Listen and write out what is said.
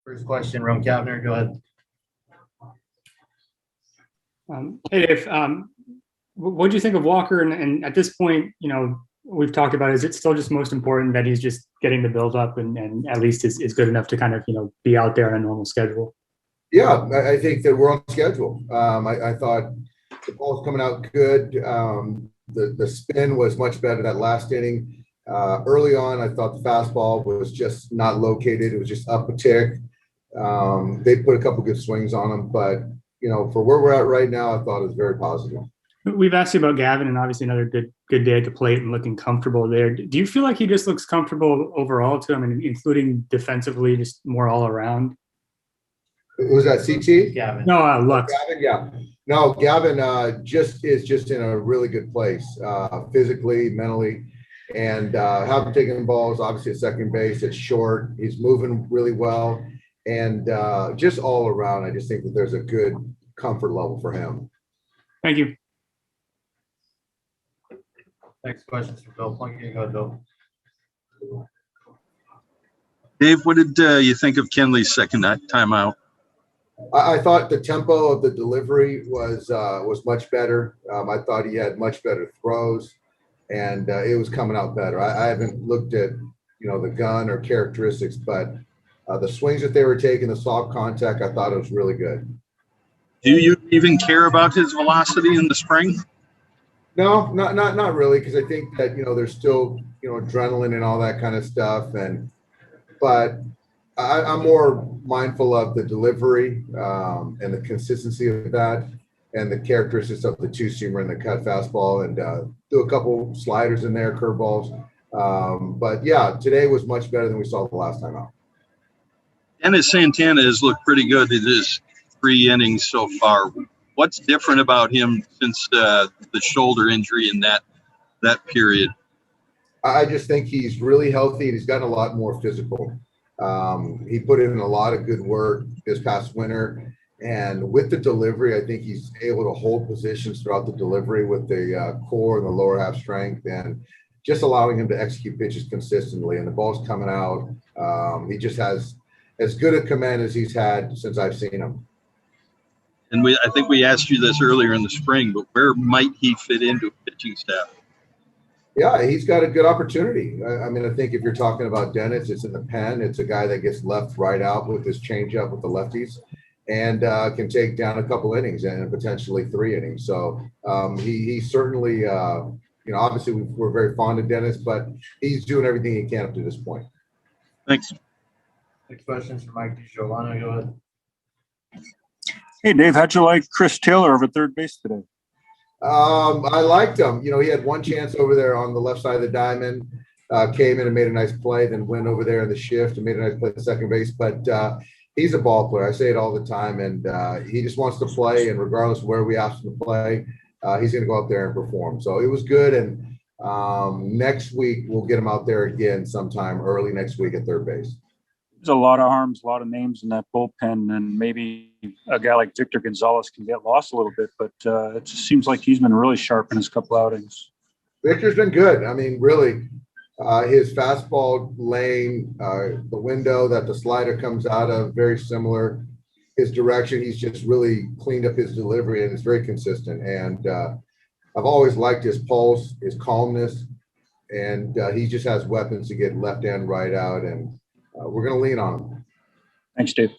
First question, Ron Kapner, go ahead. Hey, Dave, what do you think of Walker? And at this point, we've talked about, is it still just most important that he's just getting the build up and at least is good enough to kind of, be out there on a normal schedule? Yeah, I think that we're on schedule. I thought the ball's coming out good. The spin was much better that last inning. Early on, I thought the fastball was just not located. It was just up a tick. They put a couple good swings on him, but for where we're at right now, I thought it was very positive. We've asked you about Gavin, and obviously another good day at the plate and looking comfortable there. Do you feel like he just looks comfortable overall to him, and including defensively, just more all around? Was that CT? Gavin. No, Lux. Gavin, yeah. No, Gavin just in a really good place, physically, mentally, and haven't taken balls, obviously at second base. It's short. He's moving really well. And just all around, I just think that there's a good comfort level for him. Thank you. Next question is from Bill Plunkett. Go ahead, Bill. Dave, what did you think of Kenley's second timeout? I thought the tempo of the delivery was much better. I thought he had much better throws, and it was coming out better. I haven't looked at the gun or characteristics, but the swings that they were taking, the soft contact, I thought it was really good. Do you even care about his velocity in the spring? No, not really, because I think that there's still adrenaline and all that kind of stuff, but I'm more mindful of the delivery and the consistency of that, and the characteristics of the two-seamer and the cut fastball, and do a couple sliders in there, curveballs. But yeah, today was much better than we saw the last time out. Dennis Santana has looked pretty good in his 3 innings so far. What's different about him since the shoulder injury in that period? I just think he's really healthy, and he's gotten a lot more physical. He put in a lot of good work this past winter, and with the delivery, I think he's able to hold positions throughout the delivery with the core and the lower half strength, and just allowing him to execute pitches consistently. And the ball's coming out. He just has as good a command as he's had since I've seen him. And I think we asked you this earlier in the spring, but where might he fit into a pitching staff? Yeah, he's got a good opportunity. I think if you're talking about Dennis, it's in the pen. It's a guy that gets left right out with his changeup with the lefties, and can take down a couple innings and potentially 3 innings. So he certainly, obviously we're very fond of Dennis, but he's doing everything he can up to this point. Thanks. Next question is from Mike DiGiovanni. Go ahead. Hey, Dave, how'd you like Chris Taylor over third base today? I liked him. He had one chance over there on the left side of the diamond, came in and made a nice play, then went over there in the shift and made a nice play at second base. But he's a ball player. I say it all the time, and he just wants to play. And regardless of where we ask him to play, he's going to go out there and perform. So it was good. And next week we'll get him out there again sometime early next week at third base. There's a lot of arms, a lot of names in that bullpen, and maybe a guy like Victor Gonzalez can get lost a little bit, but it just seems like he's been really sharp in his couple outings. Victor's been good. Really, his fastball lane, the window that the slider comes out of, very similar. His direction, he's just really cleaned up his delivery, and it's very consistent. And I've always liked his pulse, his calmness, and he just has weapons to get left and right out, and we're going to lean on him. Thanks, Dave.